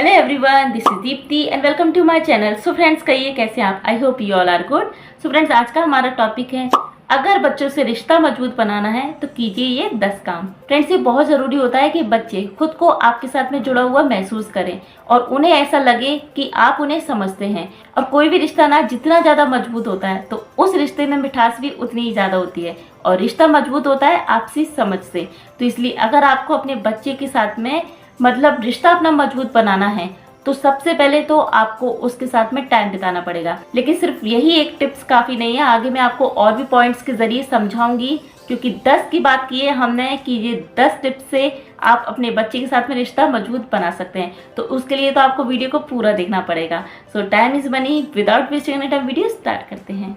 Hello everyone, this is Deepti and welcome to my channel. So friends, कहिए कैसे आप? I hope you all are good. So friends, आज का हमारा topic है अगर बच्चों से रिश्ता मजबूत बनाना है तो कीजिए ये 10 काम। फ्रेंड्स, ये बहुत ज़रूरी होता है कि बच्चे खुद को आपके साथ में जुड़ा हुआ महसूस करें और उन्हें ऐसा लगे कि आप उन्हें समझते हैं। और कोई भी रिश्ता ना जितना ज़्यादा मजबूत होता है तो उस रिश्ते में मिठास भी उतनी ही ज़्यादा होती है। और रिश्ता मजबूत होता है आपसी समझ से। तो इसलिए अगर आपको अपने बच्चे के साथ में रिश्ता अपना मजबूत बनाना है तो सबसे पहले तो आपको उसके साथ में टाइम बिताना पड़ेगा। लेकिन सिर्फ यही एक टिप्स काफ़ी नहीं है, आगे मैं आपको और भी पॉइंट्स के ज़रिए समझाऊंगी। क्योंकि 10 की बात की है हमने कि ये 10 टिप्स से आप अपने बच्चे के साथ में रिश्ता मजबूत बना सकते हैं। तो उसके लिए तो आपको वीडियो को पूरा देखना पड़ेगा। सो time is money, without wasting any time video start करते हैं।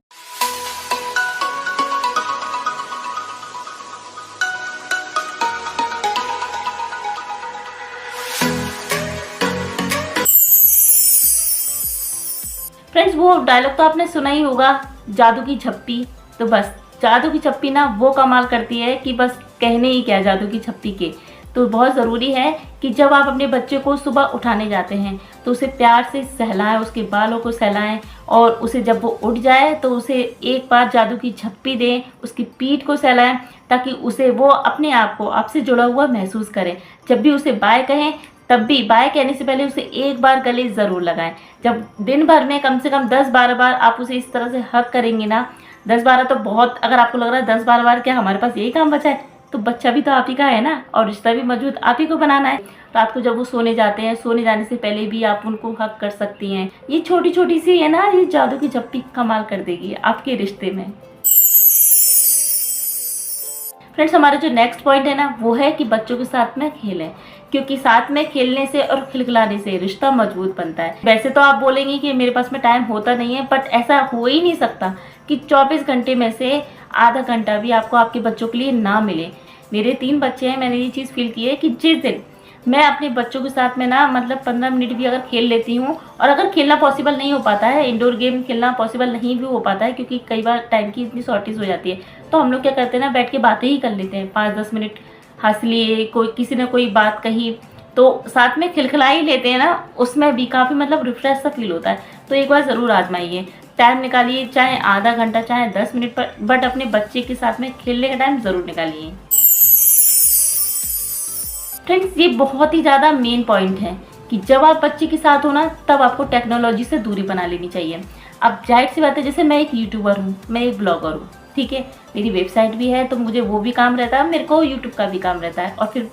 फ्रेंड्स, वो डायलॉग तो आपने सुना ही होगा, जादू की झप्पी। तो बस जादू की झप्पी ना वो कमाल करती है कि बस कहने ही क्या जादू की झप्पी के। तो बहुत ज़रूरी है कि जब आप अपने बच्चे को सुबह उठाने जाते हैं तो उसे प्यार से सहलाएं, उसके बालों को सहलाएं और उसे जब वो उठ जाए तो उसे एक बार जादू की झप्पी दें, उसकी पीठ को सहलाएं ताकि उसे वो अपने आप को आपसे जुड़ा हुआ महसूस करे। जब भी उसे बाय कहें तब भी बाय कहने से पहले उसे एक बार गले ज़रूर लगाएं। जब दिन भर में कम से कम 10-12 बार आप उसे इस तरह से हक करेंगे ना, 10-12 तो बहुत, अगर आपको लग रहा है 10-12 बार क्या हमारे पास यही काम बचा है, तो बच्चा भी तो आप ही का है ना और रिश्ता भी मजबूत आप ही को बनाना है। रात को जब वो सोने जाते हैं, सोने जाने से पहले भी आप उनको हक कर सकती हैं। ये छोटी छोटी सी है ना, ये जादू की झप्पी कमाल कर देगी आपके रिश्ते में। फ्रेंड्स, हमारा जो नेक्स्ट पॉइंट है ना वो है कि बच्चों के साथ में खेलें। क्योंकि साथ में खेलने से और खिलखिलाने से रिश्ता मजबूत बनता है। वैसे तो आप बोलेंगे कि मेरे पास में टाइम होता नहीं है, बट ऐसा हो ही नहीं सकता कि 24 घंटे में से आधा घंटा भी आपको आपके बच्चों के लिए ना मिले। मेरे 3 बच्चे हैं, मैंने ये चीज़ फील की है कि जिस दिन मैं अपने बच्चों के साथ में ना 15 मिनट भी अगर खेल लेती हूँ, और अगर खेलना पॉसिबल नहीं हो पाता है, इंडोर गेम खेलना पॉसिबल नहीं भी हो पाता है क्योंकि कई बार टाइम की इतनी शॉर्टेज हो जाती है, तो हम लोग क्या करते हैं ना, बैठ के बातें ही कर लेते हैं। 5-10 मिनट हंस लिए, कोई किसी ने कोई बात कही तो साथ में खिलखिला ही लेते हैं ना, उसमें भी काफ़ी रिफ्रेश सा फील होता है। तो एक बार ज़रूर आजमाइए, टाइम निकालिए, चाहे आधा घंटा चाहे 10 मिनट पर, बट अपने बच्चे के साथ में खेलने का टाइम ज़रूर निकालिए। फ्रेंड्स, ये बहुत ही ज़्यादा मेन पॉइंट है कि जब आप बच्चे के साथ हो ना तब आपको टेक्नोलॉजी से दूरी बना लेनी चाहिए। अब जाहिर सी बात है, जैसे मैं एक यूट्यूबर हूँ, मैं एक ब्लॉगर हूँ, ठीक है, मेरी वेबसाइट भी है तो मुझे वो भी काम रहता है, मेरे को यूट्यूब का भी काम रहता है, और फिर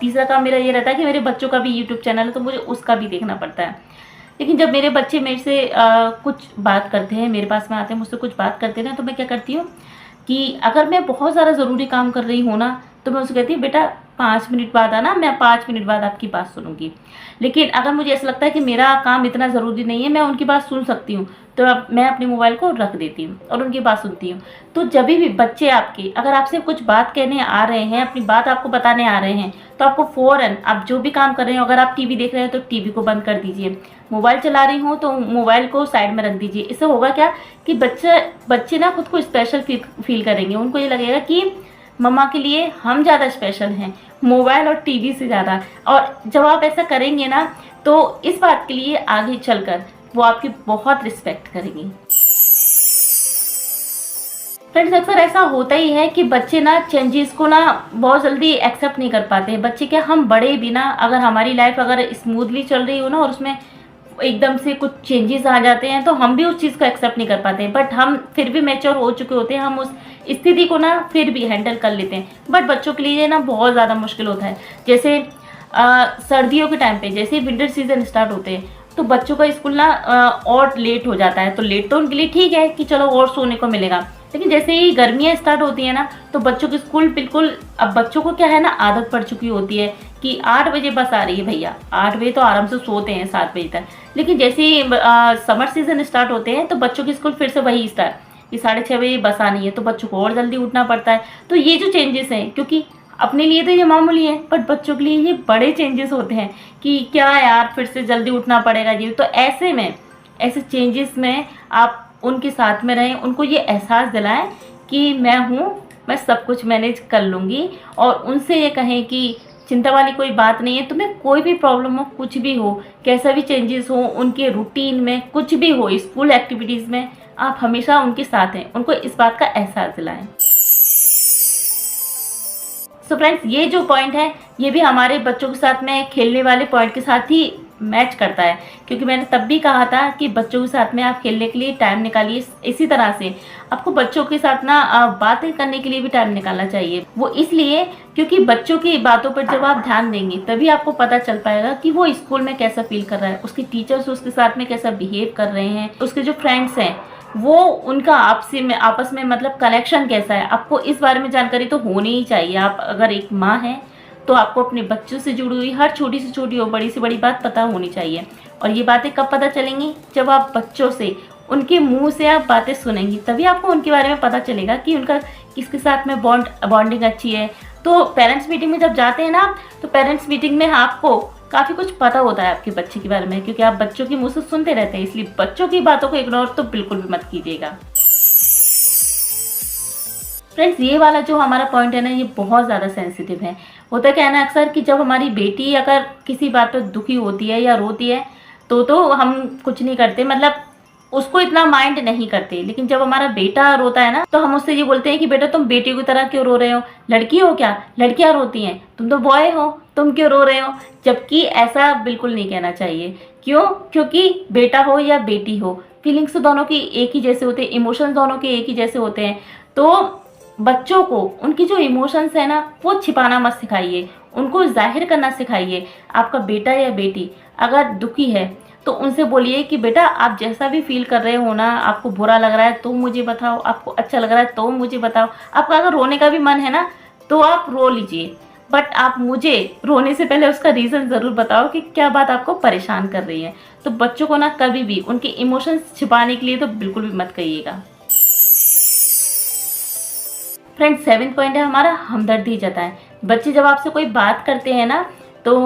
तीसरा काम मेरा ये रहता है कि मेरे बच्चों का भी यूट्यूब चैनल है तो मुझे उसका भी देखना पड़ता है। लेकिन जब मेरे बच्चे मेरे से कुछ बात करते हैं, मेरे पास में आते हैं, मुझसे कुछ बात करते हैं ना, तो मैं क्या करती हूँ कि अगर मैं बहुत ज़्यादा ज़रूरी काम कर रही हूँ ना तो मैं उससे कहती हूँ, बेटा 5 मिनट बाद आना, मैं 5 मिनट बाद आपकी बात सुनूंगी। लेकिन अगर मुझे ऐसा लगता है कि मेरा काम इतना ज़रूरी नहीं है, मैं उनकी बात सुन सकती हूँ, तो अब मैं अपने मोबाइल को रख देती हूँ और उनकी बात सुनती हूँ। तो जब भी बच्चे आपके अगर आपसे कुछ बात कहने आ रहे हैं, अपनी बात आपको बताने आ रहे हैं, तो आपको फ़ौरन, आप जो भी काम कर रहे हो, अगर आप टीवी देख रहे हैं तो टीवी को बंद कर दीजिए, मोबाइल चला रही हूँ तो मोबाइल को साइड में रख दीजिए। इससे होगा क्या कि बच्चे ना खुद को स्पेशल फील करेंगे। उनको ये लगेगा कि मम्मा के लिए हम ज़्यादा स्पेशल हैं मोबाइल और टीवी से ज़्यादा। और जब आप ऐसा करेंगे ना तो इस बात के लिए आगे चलकर वो आपकी बहुत रिस्पेक्ट करेंगी। फ्रेंड्स, अक्सर ऐसा होता ही है कि बच्चे ना चेंजेस को ना बहुत जल्दी एक्सेप्ट नहीं कर पाते हैं। बच्चे क्या, हम बड़े भी ना, अगर हमारी लाइफ अगर स्मूथली चल रही हो ना और उसमें एकदम से कुछ चेंजेस आ जाते हैं तो हम भी उस चीज़ को एक्सेप्ट नहीं कर पाते हैं। बट हम फिर भी मैच्योर हो चुके होते हैं, हम उस स्थिति को ना फिर भी हैंडल कर लेते हैं। बट बच्चों के लिए ना बहुत ज़्यादा मुश्किल होता है। जैसे सर्दियों के टाइम पे, जैसे विंटर सीजन स्टार्ट होते हैं तो बच्चों का स्कूल ना और लेट हो जाता है। तो लेट तो उनके लिए ठीक है कि चलो और सोने को मिलेगा, लेकिन जैसे ही गर्मियाँ स्टार्ट होती है ना तो बच्चों के स्कूल बिल्कुल, अब बच्चों को क्या है ना, आदत पड़ चुकी होती है कि 8 बजे बस आ रही है भैया, 8 बजे तो आराम से सोते हैं 7 बजे तक। लेकिन जैसे ही समर सीजन स्टार्ट होते हैं तो बच्चों के स्कूल फिर से वही स्टार्ट कि 6:30 बजे बस आनी है, तो बच्चों को और जल्दी उठना पड़ता है। तो ये जो चेंजेस हैं, क्योंकि अपने लिए तो ये मामूली है बट बच्चों के लिए ये बड़े चेंजेस होते हैं कि क्या यार फिर से जल्दी उठना पड़ेगा जी। तो ऐसे में, ऐसे चेंजेस में आप उनके साथ में रहें, उनको ये एहसास दिलाएं कि मैं हूँ, मैं सब कुछ मैनेज कर लूँगी, और उनसे ये कहें कि चिंता वाली कोई बात नहीं है। तुम्हें कोई भी प्रॉब्लम हो, कुछ भी हो, कैसा भी चेंजेस हो उनके रूटीन में, कुछ भी हो स्कूल एक्टिविटीज़ में, आप हमेशा उनके साथ हैं। उनको इस बात का एहसास दिलाएं। सो फ्रेंड्स, ये जो पॉइंट है ये भी हमारे बच्चों के साथ में खेलने वाले पॉइंट के साथ ही मैच करता है, क्योंकि मैंने तब भी कहा था कि बच्चों के साथ में आप खेलने के लिए टाइम निकालिए। इसी तरह से आपको बच्चों के साथ ना बातें करने के लिए भी टाइम निकालना चाहिए। वो इसलिए क्योंकि बच्चों की बातों पर जब आप ध्यान देंगे तभी आपको पता चल पाएगा कि वो स्कूल में कैसा फील कर रहा है, उसके टीचर्स उसके साथ में कैसा बिहेव कर रहे हैं, उसके जो फ्रेंड्स हैं वो उनका आपस में मतलब कनेक्शन कैसा है। आपको इस बारे में जानकारी तो होनी ही चाहिए। आप अगर एक माँ हैं तो आपको अपने बच्चों से जुड़ी हुई हर छोटी से छोटी और बड़ी से बड़ी बात पता होनी चाहिए। और ये बातें कब पता चलेंगी? जब आप बच्चों से उनके मुंह से आप बातें सुनेंगी, तभी आपको उनके बारे में पता चलेगा कि उनका किसके साथ में बॉन्डिंग अच्छी है। तो पेरेंट्स मीटिंग में जब जाते हैं ना, तो पेरेंट्स मीटिंग में आपको काफ़ी कुछ पता होता है आपके बच्चे के बारे में, क्योंकि आप बच्चों के मुंह से सुनते रहते हैं। इसलिए बच्चों की बातों को इग्नोर तो बिल्कुल भी मत कीजिएगा। फ्रेंड्स, ये वाला जो हमारा पॉइंट है ना, ये बहुत ज़्यादा सेंसिटिव है। होता क्या है ना, अक्सर कि जब हमारी बेटी अगर किसी बात पर दुखी होती है या रोती है तो हम कुछ नहीं करते, मतलब उसको इतना माइंड नहीं करते। लेकिन जब हमारा बेटा रोता है ना, तो हम उससे ये बोलते हैं कि बेटा तुम बेटी की तरह क्यों रो रहे हो, लड़की हो क्या, लड़कियां रोती हैं, तुम तो बॉय हो, तुम क्यों रो रहे हो। जबकि ऐसा बिल्कुल नहीं कहना चाहिए। क्यों? क्योंकि बेटा हो या बेटी हो, फीलिंग्स दोनों की एक ही जैसे होते हैं, इमोशंस दोनों के एक ही जैसे होते हैं। तो बच्चों को उनकी जो इमोशंस है ना, वो छिपाना मत सिखाइए, उनको जाहिर करना सिखाइए। आपका बेटा या बेटी अगर दुखी है तो उनसे बोलिए कि बेटा आप जैसा भी फील कर रहे हो ना, आपको बुरा लग रहा है तो मुझे बताओ, आपको अच्छा लग रहा है तो मुझे बताओ। आपका अगर रोने का भी मन है ना तो आप रो लीजिए, बट आप मुझे रोने से पहले उसका रीज़न ज़रूर बताओ कि क्या बात आपको परेशान कर रही है। तो बच्चों को ना कभी भी उनके इमोशंस छिपाने के लिए तो बिल्कुल भी मत कहिएगा। फ्रेंड्स, 7th पॉइंट है हमारा हमदर्दी जताएं। बच्चे जब आपसे कोई बात करते हैं ना, तो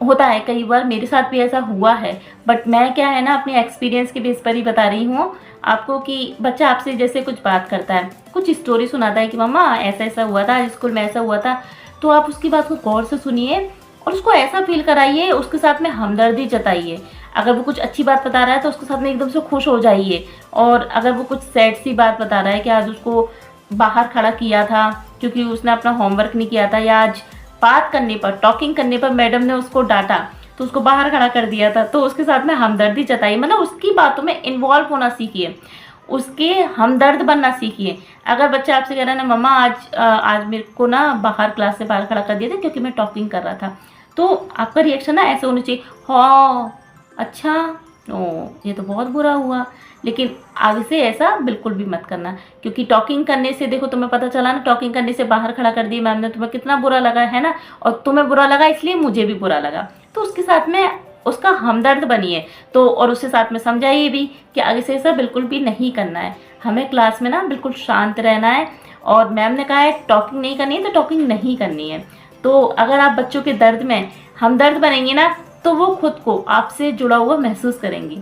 होता है कई बार, मेरे साथ भी ऐसा हुआ है, बट मैं क्या है ना अपने एक्सपीरियंस के बेस पर ही बता रही हूँ आपको कि बच्चा आपसे जैसे कुछ बात करता है, कुछ स्टोरी सुनाता है कि मम्मा ऐसा ऐसा हुआ था, स्कूल में ऐसा हुआ था, तो आप उसकी बात को गौर से सुनिए और उसको ऐसा फील कराइए, उसके साथ में हमदर्दी जताइए। अगर वो कुछ अच्छी बात बता रहा है तो उसके साथ में एकदम से खुश हो जाइए, और अगर वो कुछ सैड सी बात बता रहा है कि आज उसको बाहर खड़ा किया था क्योंकि उसने अपना होमवर्क नहीं किया था, या आज बात करने पर, टॉकिंग करने पर मैडम ने उसको डांटा तो उसको बाहर खड़ा कर दिया था, तो उसके साथ में हमदर्दी जताइए। मतलब उसकी बातों में इन्वॉल्व होना सीखिए, उसके हमदर्द बनना सीखिए। अगर बच्चा आपसे कह रहा है ना मम्मा आज मेरे को ना बाहर क्लास से बाहर खड़ा कर दिया था क्योंकि मैं टॉकिंग कर रहा था, तो आपका रिएक्शन ना ऐसे होना चाहिए, हाँ अच्छा, ओ ये तो बहुत बुरा हुआ। लेकिन आगे से ऐसा बिल्कुल भी मत करना, क्योंकि टॉकिंग करने से देखो तुम्हें पता चला ना, टॉकिंग करने से बाहर खड़ा कर दिया मैम ने, तुम्हें कितना बुरा लगा है ना, और तुम्हें बुरा लगा इसलिए मुझे भी बुरा लगा। तो उसके साथ में उसका हमदर्द बनिए, तो और उसके साथ में समझाइए भी कि आगे से ऐसा बिल्कुल भी नहीं करना है, हमें क्लास में ना बिल्कुल शांत रहना है, और मैम ने कहा है टॉकिंग नहीं करनी है तो टॉकिंग नहीं करनी है। तो अगर आप बच्चों के दर्द में हमदर्द बनेंगे ना, तो वो खुद को आपसे जुड़ा हुआ महसूस करेंगी।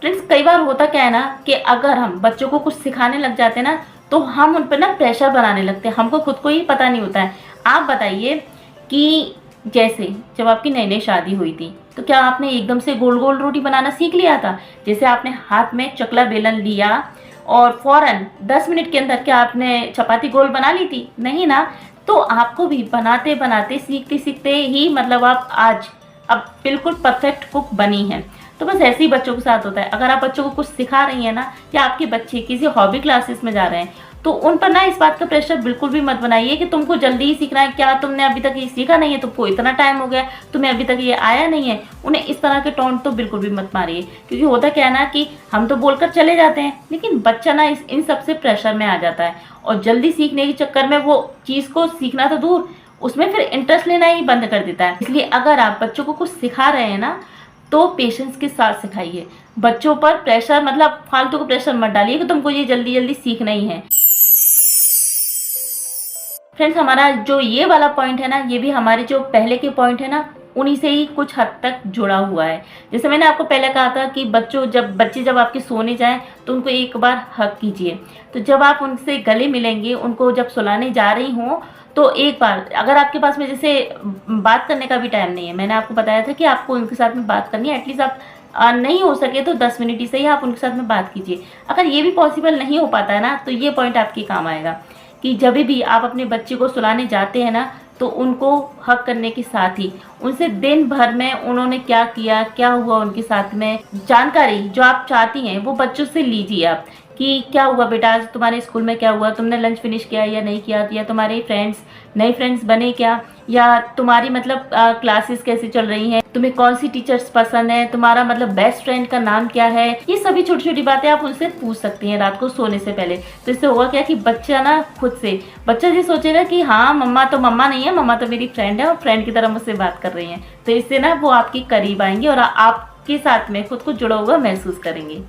फ्रेंड्स, कई बार होता क्या है ना कि अगर हम बच्चों को कुछ सिखाने लग जाते हैं ना, तो हम उन पर ना प्रेशर बनाने लगते हैं, हमको खुद को ही पता नहीं होता है। आप बताइए कि जैसे जब आपकी नई नई शादी हुई थी, तो क्या आपने एकदम से गोल गोल रोटी बनाना सीख लिया था? जैसे आपने हाथ में चकला बेलन लिया और फौरन 10 मिनट के अंदर क्या आपने चपाती गोल बना ली थी? नहीं ना। तो आपको भी बनाते बनाते, सीखते सीखते ही मतलब आप आज अब बिल्कुल परफेक्ट कुक बनी हैं। तो बस ऐसे ही बच्चों के साथ होता है। अगर आप बच्चों को कुछ सिखा रही हैं ना, या आपके बच्चे किसी हॉबी क्लासेस में जा रहे हैं, तो उन पर ना इस बात का प्रेशर बिल्कुल भी मत बनाइए कि तुमको जल्दी ही सीखना है, क्या तुमने अभी तक ये सीखा नहीं है, तुमको इतना टाइम हो गया, तुम्हें अभी तक ये आया नहीं है। उन्हें इस तरह के टोन तो बिल्कुल भी मत मारिए, क्योंकि होता क्या है ना कि हम तो बोलकर चले जाते हैं, लेकिन बच्चा ना इन सबसे प्रेशर में आ जाता है, और जल्दी सीखने के चक्कर में वो चीज़ को सीखना तो दूर, उसमें फिर इंटरेस्ट लेना ही बंद कर देता है। इसलिए अगर आप बच्चों को कुछ सिखा रहे हैं ना, तो पेशेंस के साथ सिखाइए। बच्चों पर प्रेशर मतलब फालतू को प्रेशर मत डालिए कि तुमको ये जल्दी जल्दी सीखना ही है। फ्रेंड्स, हमारा जो ये वाला पॉइंट है ना, ये भी हमारे जो पहले के पॉइंट है ना, उन्हीं से ही कुछ हद तक जुड़ा हुआ है। जैसे मैंने आपको पहले कहा था कि बच्चे जब आपके सोने जाएं तो उनको एक बार हग कीजिए। तो जब आप उनसे गले मिलेंगे, उनको जब सुलाने जा रही हों, तो एक बार अगर आपके पास में जैसे बात करने का भी टाइम नहीं है, मैंने आपको बताया था कि आपको उनके साथ में बात करनी है, एटलीस्ट आप नहीं हो सके तो 10 मिनट ही सही आप उनके साथ में बात कीजिए। अगर ये भी पॉसिबल नहीं हो पाता है ना, तो ये पॉइंट आपके काम आएगा कि जब भी आप अपने बच्चे को सुलाने जाते हैं ना, तो उनको हक करने के साथ ही उनसे दिन भर में उन्होंने क्या किया, क्या हुआ उनके साथ में, जानकारी जो आप चाहती हैं वो बच्चों से लीजिए आप, कि क्या हुआ बेटा, आज तुम्हारे स्कूल में क्या हुआ, तुमने लंच फिनिश किया या नहीं किया, या तुम्हारे नए फ्रेंड्स बने क्या, या तुम्हारी मतलब क्लासेस कैसे चल रही हैं, तुम्हें कौन सी टीचर्स पसंद है, तुम्हारा मतलब बेस्ट फ्रेंड का नाम क्या है। ये सभी छोटी छोटी बातें आप उनसे पूछ सकती हैं रात को सोने से पहले। तो इससे होगा क्या कि बच्चा ना खुद से बच्चा ये सोचेगा कि हाँ मम्मा तो मम्मा नहीं है, मम्मा तो मेरी फ्रेंड है और फ्रेंड की तरह मुझसे बात कर रही हैं। तो इससे ना वो आपके करीब आएंगे और आपके साथ में खुद को जुड़ा हुआ महसूस करेंगे।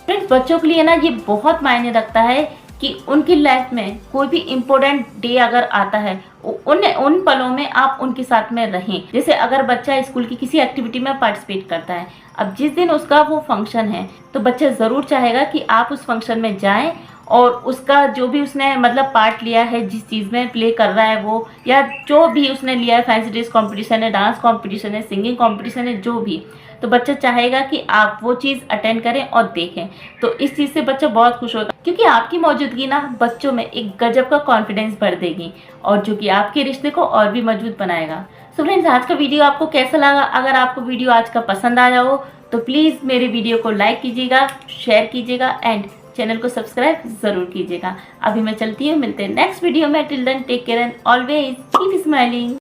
फ्रेंड्स, बच्चों के लिए ना ये बहुत मायने रखता है कि उनकी लाइफ में कोई भी इम्पोर्टेंट डे अगर आता है, उन पलों में आप उनके साथ में रहें। जैसे अगर बच्चा स्कूल की किसी एक्टिविटी में पार्टिसिपेट करता है, अब जिस दिन उसका वो फंक्शन है, तो बच्चा ज़रूर चाहेगा कि आप उस फंक्शन में जाएं और उसका जो भी उसने मतलब पार्ट लिया है, जिस चीज़ में प्ले कर रहा है वो, या जो भी उसने लिया है, फैंसी ड्रेस कॉम्पिटिशन है, डांस कॉम्पिटिशन है, सिंगिंग कॉम्पिटिशन है, जो भी, तो बच्चा चाहेगा कि आप वो चीज़ अटेंड करें और देखें। तो इस चीज़ से बच्चा बहुत खुश होगा, क्योंकि आपकी मौजूदगी ना बच्चों में एक गजब का कॉन्फिडेंस भर देगी और जो कि आपके रिश्ते को और भी मजबूत बनाएगा। सो फ्रेंड्स, आज का वीडियो आपको कैसा लगा? अगर आपको वीडियो आज का पसंद आया हो तो प्लीज़ मेरे वीडियो को लाइक कीजिएगा, शेयर कीजिएगा एंड चैनल को सब्सक्राइब जरूर कीजिएगा। अभी मैं चलती हूँ, मिलते हैं नेक्स्ट वीडियो में। Till then take care and always keep smiling.